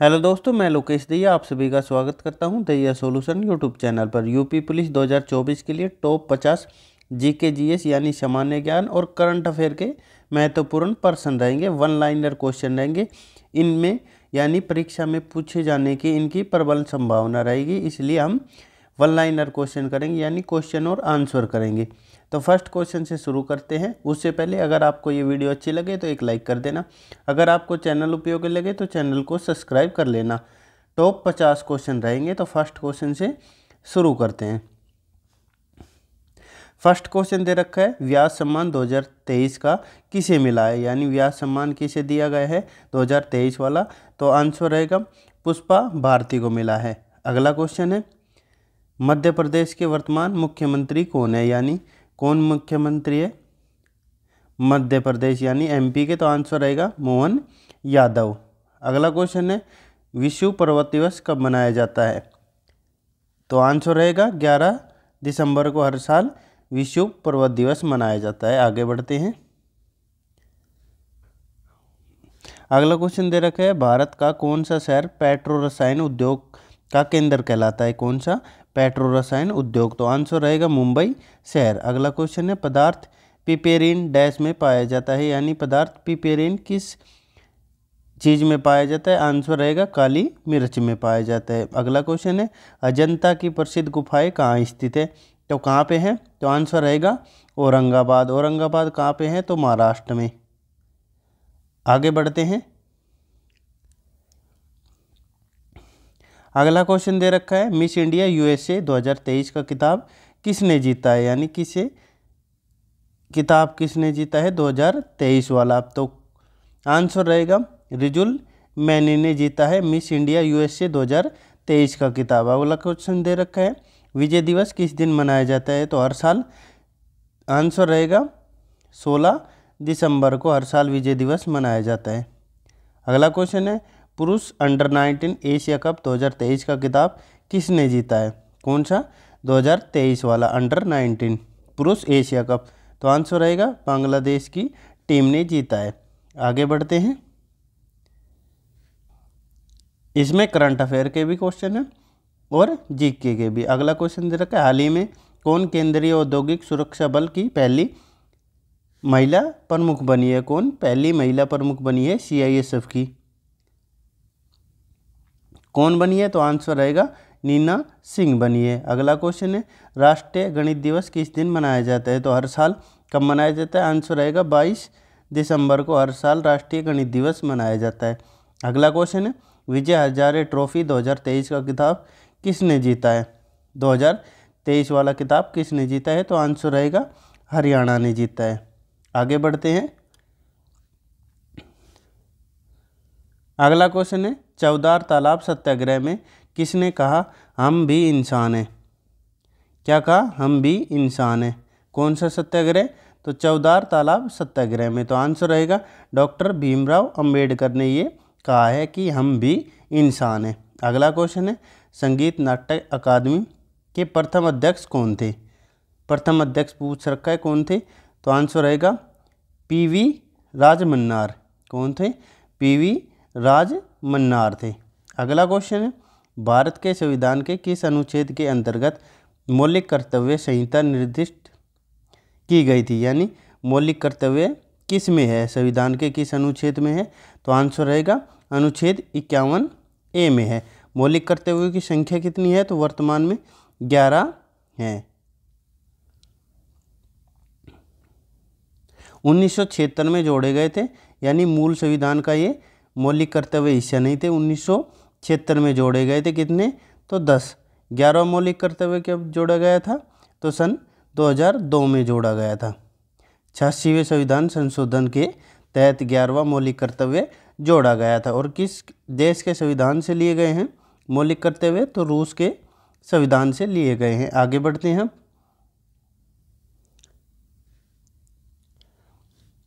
Hello दोस्तों, मैं लोकेश दैया आप सभी का स्वागत करता हूं दैया सॉल्यूशन यूट्यूब चैनल पर। यूपी पुलिस 2024 के लिए टॉप 50 जीके जीएस यानी सामान्य ज्ञान और करंट अफेयर के महत्वपूर्ण प्रश्न रहेंगे। वन लाइनर क्वेश्चन रहेंगे इनमें, यानी परीक्षा में पूछे जाने की इनकी प्रबल संभावना रहेगी, इसलिए हम वन लाइनर क्वेश्चन करेंगे यानी क्वेश्चन और आंसर करेंगे। तो फर्स्ट क्वेश्चन से शुरू करते हैं। उससे पहले अगर आपको ये वीडियो अच्छी लगे तो एक लाइक कर देना। अगर आपको चैनल उपयोगी लगे तो चैनल को सब्सक्राइब कर लेना। टॉप 50 क्वेश्चन रहेंगे, तो फर्स्ट क्वेश्चन से शुरू करते हैं। फर्स्ट क्वेश्चन दे रखा है, व्यास सम्मान 2023 का किसे मिला है, यानी व्यास सम्मान किसे दिया गया है 2023 वाला। तो आंसर रहेगा पुष्पा भारती को मिला है। अगला क्वेश्चन है, मध्य प्रदेश के वर्तमान मुख्यमंत्री कौन है, यानी कौन मुख्यमंत्री है मध्य प्रदेश यानी एमपी के। तो आंसर रहेगा मोहन यादव। अगला क्वेश्चन है, विश्व पर्वत दिवस कब मनाया जाता है। तो आंसर रहेगा 11 दिसंबर को हर साल विश्व पर्वत दिवस मनाया जाता है। आगे बढ़ते हैं। अगला क्वेश्चन दे रखा है, भारत का कौन सा शहर पेट्रो रसायन उद्योग का केंद्र कहलाता है। कौन सा पेट्रो रसायन उद्योग। तो आंसर रहेगा मुंबई शहर। अगला क्वेश्चन है, पदार्थ पिपेरिन डैश में पाया जाता है, यानी पदार्थ पिपेरिन किस चीज़ में पाया जाता है। आंसर रहेगा काली मिर्च में पाया जाता है। अगला क्वेश्चन है, अजंता की प्रसिद्ध गुफाएं कहाँ स्थित है। तो कहाँ पे है। तो आंसर रहेगा औरंगाबाद। औरंगाबाद कहाँ पे है। तो महाराष्ट्र में। आगे बढ़ते हैं। अगला क्वेश्चन दे रखा है, मिस इंडिया यूएसए 2023 का खिताब किसने जीता है, यानी किताब किसने जीता है 2023 वाला। तो आंसर रहेगा रिजुल मैनी ने जीता है मिस इंडिया यूएसए 2023 का खिताब। अगला क्वेश्चन दे रखा है, विजय दिवस किस दिन मनाया जाता है। तो हर साल। आंसर रहेगा 16 दिसंबर को हर साल विजय दिवस मनाया जाता है। अगला क्वेश्चन है, पुरुष अंडर 19 एशिया कप 2023 का खिताब किसने जीता है। कौन सा 2023 वाला अंडर 19 पुरुष एशिया कप। तो आंसर रहेगा बांग्लादेश की टीम ने जीता है। आगे बढ़ते हैं। इसमें करंट अफेयर के भी क्वेश्चन है और जीके के भी। अगला क्वेश्चन दे रखा है, हाल ही में कौन केंद्रीय औद्योगिक सुरक्षा बल की पहली महिला प्रमुख बनी है। कौन पहली महिला प्रमुख बनी है सीआईएसएफ की। कौन बनी है। तो आंसर रहेगा नीना सिंह बनी है। अगला क्वेश्चन है, राष्ट्रीय गणित दिवस किस दिन मनाया जाता है। तो हर साल कब मनाया जाता है। आंसर रहेगा 22 दिसंबर को हर साल राष्ट्रीय गणित दिवस मनाया जाता है। अगला क्वेश्चन है, विजय हजारे ट्रॉफी 2023 का खिताब किसने जीता है। 2023 वाला खिताब किसने जीता है। तो आंसर रहेगा हरियाणा ने जीता है। आगे बढ़ते हैं। अगला क्वेश्चन है, चौदार तालाब सत्याग्रह में किसने कहा हम भी इंसान हैं। क्या कहा हम भी इंसान हैं। कौन सा सत्याग्रह। तो चौदार तालाब सत्याग्रह में। तो आंसर रहेगा डॉक्टर भीमराव अंबेडकर ने ये कहा है कि हम भी इंसान हैं। अगला क्वेश्चन है, संगीत नाटक अकादमी के प्रथम अध्यक्ष कौन थे। प्रथम अध्यक्ष पूछ रखा है कौन थे। तो आंसर रहेगा पीवी राजमन्नार। कौन थे। पीवी राजमन्नार थे। अगला क्वेश्चन है, भारत के संविधान के किस अनुच्छेद के अंतर्गत मौलिक कर्तव्य संहिता निर्दिष्ट की गई थी, यानी मौलिक कर्तव्य किस में है, संविधान के किस अनुच्छेद में है। तो आंसर रहेगा अनुच्छेद 51A में है। मौलिक कर्तव्यों की संख्या कितनी है। तो वर्तमान में 11 है। 1976 में जोड़े गए थे, यानी मूल संविधान का ये मौलिक कर्तव्य हिस्सा नहीं थे। 1976 में जोड़े गए थे। कितने। तो 10। 11वां मौलिक कर्तव्य कब जोड़ा गया था। तो सन 2002 में जोड़ा गया था। 86वें संविधान संशोधन के तहत 11वां मौलिक कर्तव्य जोड़ा गया था। और किस देश के संविधान से लिए गए हैं मौलिक कर्तव्य। तो रूस के संविधान से लिए गए हैं। आगे बढ़ते हैं।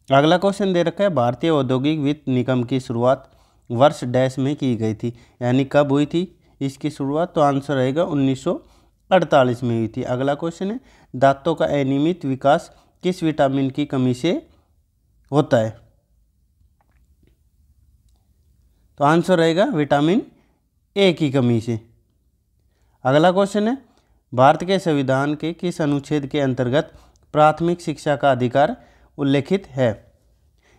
अगला क्वेश्चन दे रखा है, भारतीय औद्योगिक वित्त निगम की शुरुआत वर्ष डैश में की गई थी, यानी कब हुई थी इसकी शुरुआत। तो आंसर रहेगा 1948 में हुई थी। अगला क्वेश्चन है, दांतों का अनियमित विकास किस विटामिन की कमी से होता है। तो आंसर रहेगा विटामिन ए की कमी से। अगला क्वेश्चन है, भारत के संविधान के किस अनुच्छेद के अंतर्गत प्राथमिक शिक्षा का अधिकार उल्लेखित है?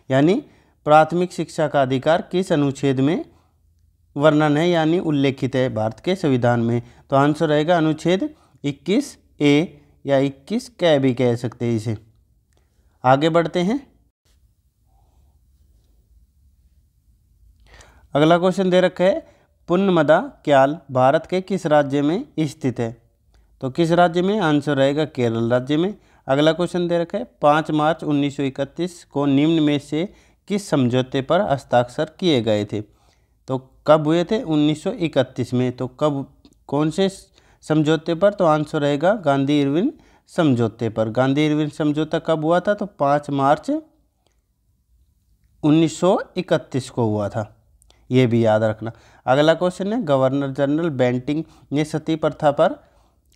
यानी प्राथमिक शिक्षा का अधिकार किस अनुच्छेद में वर्णन है यानी उल्लेखित है भारत के संविधान में? तो आंसर रहेगा अनुच्छेद 21A या 21 क भी कह सकते हैं इसे। आगे बढ़ते हैं। अगला क्वेश्चन दे रखा है, पुन्नमदा क्याल भारत के किस राज्य में स्थित है? तो किस राज्य में? आंसर रहेगा केरल राज्य में। अगला क्वेश्चन दे रखा है, 5 मार्च 1931 को निम्न में से किस समझौते पर हस्ताक्षर किए गए थे? तो कब हुए थे? 1931 में। तो कब, कौन से समझौते पर? तो आंसर रहेगा गांधी इरविन समझौते पर। गांधी इरविन समझौता कब हुआ था? तो 5 मार्च 1931 को हुआ था, ये भी याद रखना। अगला क्वेश्चन है, गवर्नर जनरल बेंटिंक ने सती प्रथा पर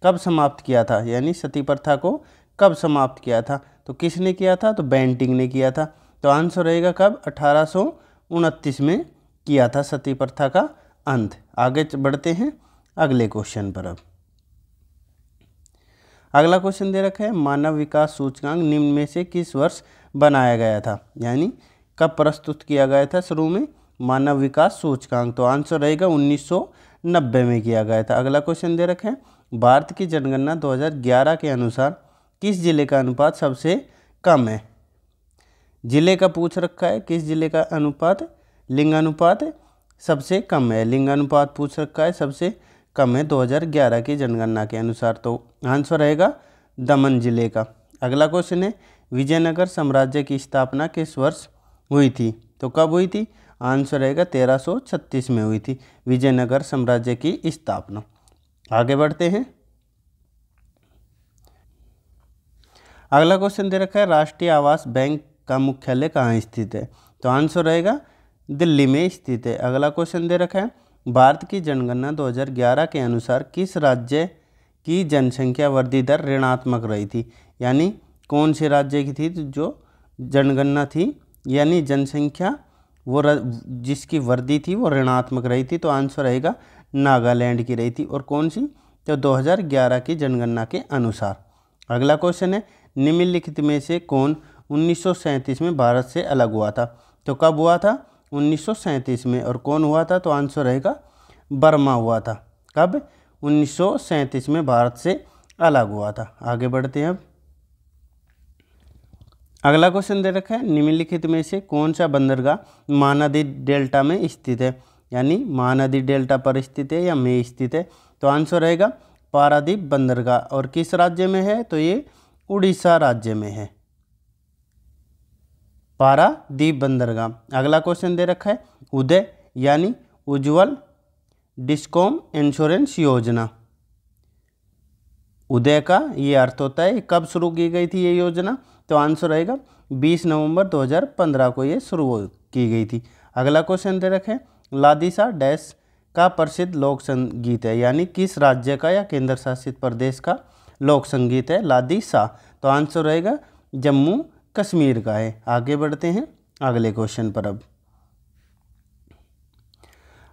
कब समाप्त किया था? यानी सती प्रथा को कब समाप्त किया था? तो किसने किया था? तो बेंटिंक ने किया था। तो आंसर रहेगा कब? 1829 में किया था सती प्रथा का अंत। आगे बढ़ते हैं अगले क्वेश्चन पर। अब अगला क्वेश्चन दे रखा है, मानव विकास सूचकांक निम्न में से किस वर्ष बनाया गया था? यानी कब प्रस्तुत किया गया था शुरू में मानव विकास सूचकांक? तो आंसर रहेगा 1990 में किया गया था। अगला क्वेश्चन दे रखे हैं, भारत की जनगणना 2011 के अनुसार किस जिले का अनुपात सबसे कम है? जिले का पूछ रखा है, किस जिले का अनुपात, लिंगानुपात सबसे कम है? लिंगानुपात पूछ रखा है, सबसे कम है 2011 की जनगणना के अनुसार। तो आंसर रहेगा दमन जिले का। अगला क्वेश्चन है, विजयनगर साम्राज्य की स्थापना किस वर्ष हुई थी? तो कब हुई थी? आंसर रहेगा 1336 में हुई थी विजयनगर साम्राज्य की स्थापना। आगे बढ़ते हैं। अगला क्वेश्चन दे रखा है, राष्ट्रीय आवास बैंक का मुख्यालय कहाँ स्थित है? तो आंसर रहेगा दिल्ली में स्थित है। अगला क्वेश्चन दे रखा है, भारत की जनगणना 2011 के अनुसार किस राज्य की जनसंख्या वृद्धि दर ऋणात्मक रही थी? यानी कौन से राज्य की थी जो जनगणना थी यानी जनसंख्या वो जिसकी वृद्धि थी वो ऋणात्मक रही थी? तो आंसर रहेगा नागालैंड की रही थी। और कौन सी? तो 2011 की जनगणना के अनुसार। अगला क्वेश्चन है, निम्नलिखित में से कौन 1937 में भारत से अलग हुआ था? तो कब हुआ था? 1937 में। और कौन हुआ था? तो आंसर रहेगा बर्मा हुआ था। कब? 1937 में भारत से अलग हुआ था। आगे बढ़ते हैं। अब अगला क्वेश्चन दे रखा है, निम्नलिखित में से कौन सा बंदरगाह महानदी डेल्टा में स्थित है? यानी महानदी डेल्टा पर स्थित है या में स्थित है? तो आंसर रहेगा पारादीप बंदरगाह। और किस राज्य में है? तो ये उड़ीसा राज्य में है, पारादीप बंदरगाह। अगला क्वेश्चन दे रखा है, उदय यानी उज्ज्वल डिस्कॉम इंश्योरेंस योजना, उदय का ये अर्थ होता है, कब शुरू की गई थी ये योजना? तो आंसर रहेगा 20 नवंबर 2015 को ये शुरू की गई थी। अगला क्वेश्चन दे रखे, लादिसा डैश का प्रसिद्ध लोक संगीत है? यानी किस राज्य का या केंद्र शासित प्रदेश का लोक संगीत है लादिसा? तो आंसर रहेगा जम्मू कश्मीर का है। आगे बढ़ते हैं अगले क्वेश्चन पर। अब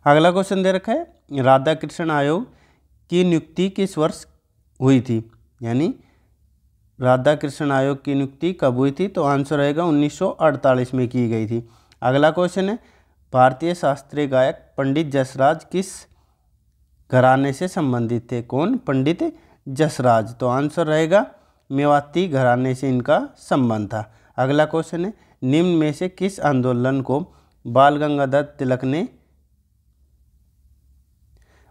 अगला क्वेश्चन दे रखा है, राधा कृष्ण आयोग की नियुक्ति किस वर्ष हुई थी? यानी राधा कृष्ण आयोग की नियुक्ति कब हुई थी? तो आंसर रहेगा 1948 में की गई थी। अगला क्वेश्चन है, भारतीय शास्त्रीय गायक पंडित जसराज किस घराने से संबंधित थे? कौन? पंडित जसराज। तो आंसर रहेगा मेवाती घराने से इनका संबंध था। अगला क्वेश्चन है, निम्न में से किस आंदोलन को बाल गंगाधर तिलक ने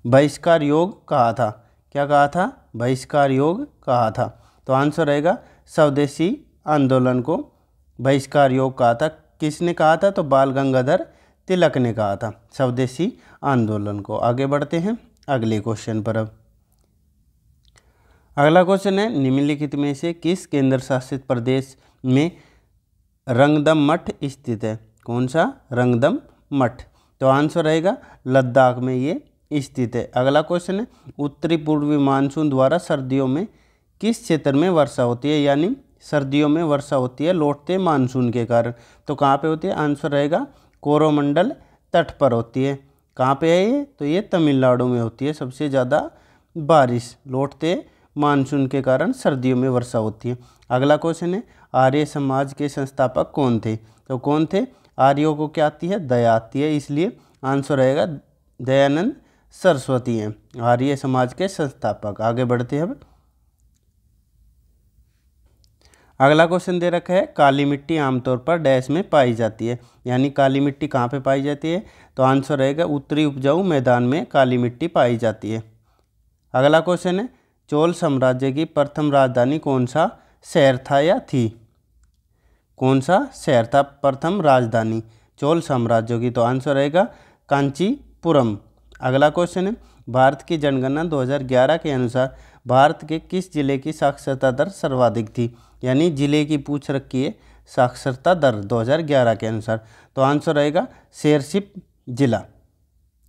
बहिष्कार योग कहा था? क्या कहा था? बहिष्कार योग कहा था। तो आंसर रहेगा स्वदेशी आंदोलन को बहिष्कार योग कहा था। किसने कहा था? तो बाल गंगाधर तिलक ने कहा था स्वदेशी आंदोलन को। आगे बढ़ते हैं अगले क्वेश्चन पर। अब अगला क्वेश्चन है, निम्नलिखित में से किस केंद्र शासित प्रदेश में रंगदम मठ स्थित है? कौन सा? रंगदम मठ। तो आंसर रहेगा लद्दाख में ये स्थित है। अगला क्वेश्चन है, उत्तरी पूर्वी मानसून द्वारा सर्दियों में किस क्षेत्र में वर्षा होती है? यानी सर्दियों में वर्षा होती है लौटते मानसून के कारण। तो कहाँ पे होती है? आंसर रहेगा कोरोमंडल तट पर होती है। कहाँ पे है ये? तो ये तमिलनाडु में होती है सबसे ज़्यादा बारिश। लौटते मानसून के कारण सर्दियों में वर्षा होती है। अगला क्वेश्चन है, आर्य समाज के संस्थापक कौन थे? तो कौन थे? आर्यों को क्या आती है? दया आती है, इसलिए आंसर रहेगा दयानंद सरस्वती हैं आर्य समाज के संस्थापक। आगे बढ़ते हैं अब। अगला क्वेश्चन दे रखा है, काली मिट्टी आमतौर पर डैश में पाई जाती है, यानी काली मिट्टी कहाँ पे पाई जाती है? तो आंसर रहेगा उत्तरी उपजाऊ मैदान में काली मिट्टी पाई जाती है। अगला क्वेश्चन है, चोल साम्राज्य की प्रथम राजधानी कौन सा शहर था या थी? कौन सा शहर था प्रथम राजधानी चोल साम्राज्य की? तो आंसर रहेगा कांचीपुरम। अगला क्वेश्चन है, भारत की जनगणना 2011 के अनुसार भारत के किस जिले की साक्षरता दर सर्वाधिक थी? यानी जिले की पूछ रखी है साक्षरता दर 2011 के अनुसार। तो आंसर रहेगा शेरछिप जिला।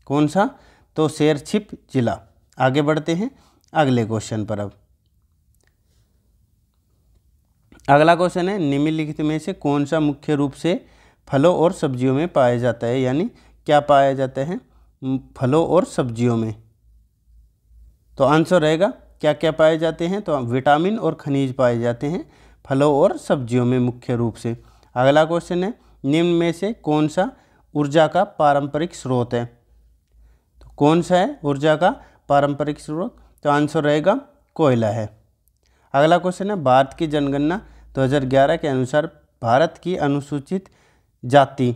कौन सा? तो शेरछिप जिला। आगे बढ़ते हैं अगले क्वेश्चन पर अब। अगला क्वेश्चन है, निम्नलिखित में से कौन सा मुख्य रूप से फलों और सब्जियों में पाया जाता है? यानी क्या पाया जाता है फलों और सब्जियों में? तो आंसर रहेगा क्या क्या पाए जाते हैं? तो विटामिन और खनिज पाए जाते हैं फलों और सब्जियों में मुख्य रूप से। अगला क्वेश्चन है, निम्न में से कौन सा ऊर्जा का पारंपरिक स्रोत है? तो कौन सा है ऊर्जा का पारंपरिक स्रोत? तो आंसर रहेगा कोयला है। अगला क्वेश्चन है, भारत की जनगणना 2011 के अनुसार भारत की अनुसूचित जाति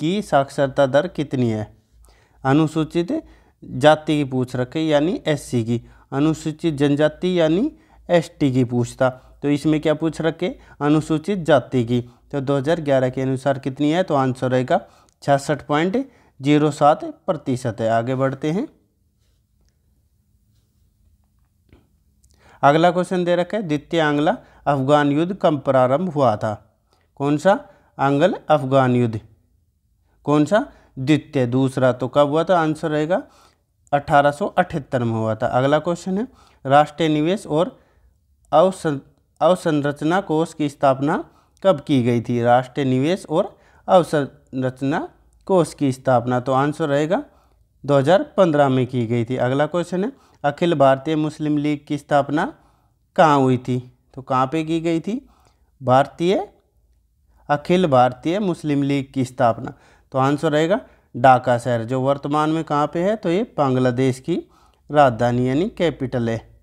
की साक्षरता दर कितनी है? अनुसूचित जाति की पूछ रखे यानी एससी की, अनुसूचित जनजाति यानी एसटी की पूछता। तो इसमें क्या पूछ रखे? अनुसूचित जाति की। तो 2011 के अनुसार कितनी है? तो आंसर रहेगा 66.07% है। आगे बढ़ते हैं। अगला क्वेश्चन दे रखा है, द्वितीय आंग्ल अफगान युद्ध कब प्रारंभ हुआ था? कौन सा? आंग्ल अफगान युद्ध। कौन सा? द्वितीय। दूसरा तो कब हुआ था? आंसर रहेगा 1878 में हुआ था। अगला क्वेश्चन है, राष्ट्रीय निवेश और अवसंरचना कोष की स्थापना कब की गई थी? राष्ट्रीय निवेश और अवसंरचना कोष की स्थापना तो आंसर रहेगा 2015 में की गई थी। अगला क्वेश्चन है, अखिल भारतीय मुस्लिम लीग की स्थापना कहाँ हुई थी? तो कहाँ पे की गई थी? अखिल भारतीय मुस्लिम लीग की स्थापना। तो आंसर रहेगा ढाका शहर, जो वर्तमान में कहाँ पे है? तो ये बांग्लादेश की राजधानी यानी कैपिटल है।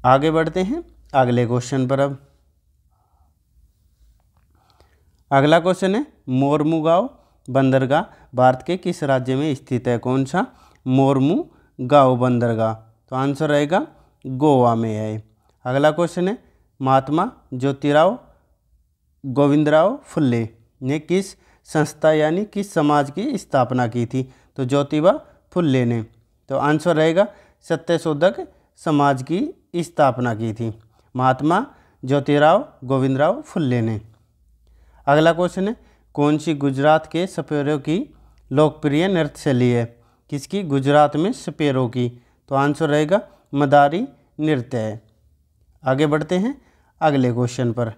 आगे बढ़ते हैं अगले क्वेश्चन पर अब। अगला क्वेश्चन है, मोरमुगांव बंदरगाह भारत के किस राज्य में स्थित है? कौन सा? मोरमुगांव बंदरगाह। तो आंसर रहेगा गोवा में है। अगला क्वेश्चन है, महात्मा ज्योतिराव गोविंदराव फुल्ले ने किस संस्था यानी किस समाज की स्थापना की थी? तो ज्योतिबा फुल्ले ने। तो आंसर रहेगा सत्यशोधक समाज की स्थापना की थी महात्मा ज्योतिराव गोविंदराव फुल्ले ने। अगला क्वेश्चन है, कौन सी गुजरात के सपेरों की लोकप्रिय नृत्य शैली है? किसकी? गुजरात में सपेरों की। तो आंसर रहेगा मदारी नृत्य है। आगे बढ़ते हैं अगले क्वेश्चन पर।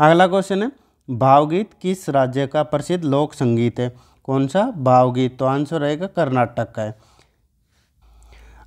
अगला क्वेश्चन है, भावगीत किस राज्य का प्रसिद्ध लोक संगीत है? कौन सा? भावगीत। तो आंसर रहेगा कर्नाटक का है।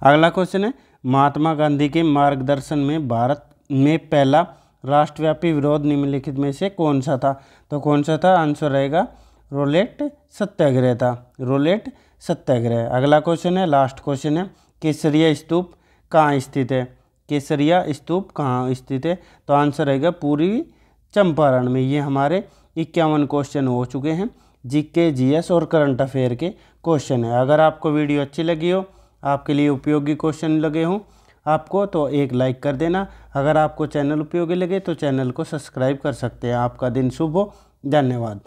अगला क्वेश्चन है, महात्मा गांधी के मार्गदर्शन में भारत में पहला राष्ट्रव्यापी विरोध निम्नलिखित में से कौन सा था? तो कौन सा था? आंसर रहेगा रोलेट सत्याग्रह था। रोलेट सत्याग्रह। अगला क्वेश्चन है, लास्ट क्वेश्चन है, केसरिया स्तूप कहाँ स्थित है? केसरिया स्तूप कहाँ स्थित है? तो आंसर रहेगा पूर्वी चंपारण में। ये हमारे 51 क्वेश्चन हो चुके हैं। जीके, जीएस और करंट अफेयर के क्वेश्चन है। अगर आपको वीडियो अच्छी लगी हो, आपके लिए उपयोगी क्वेश्चन लगे हों आपको, तो एक लाइक कर देना। अगर आपको चैनल उपयोगी लगे तो चैनल को सब्सक्राइब कर सकते हैं। आपका दिन शुभ हो। धन्यवाद।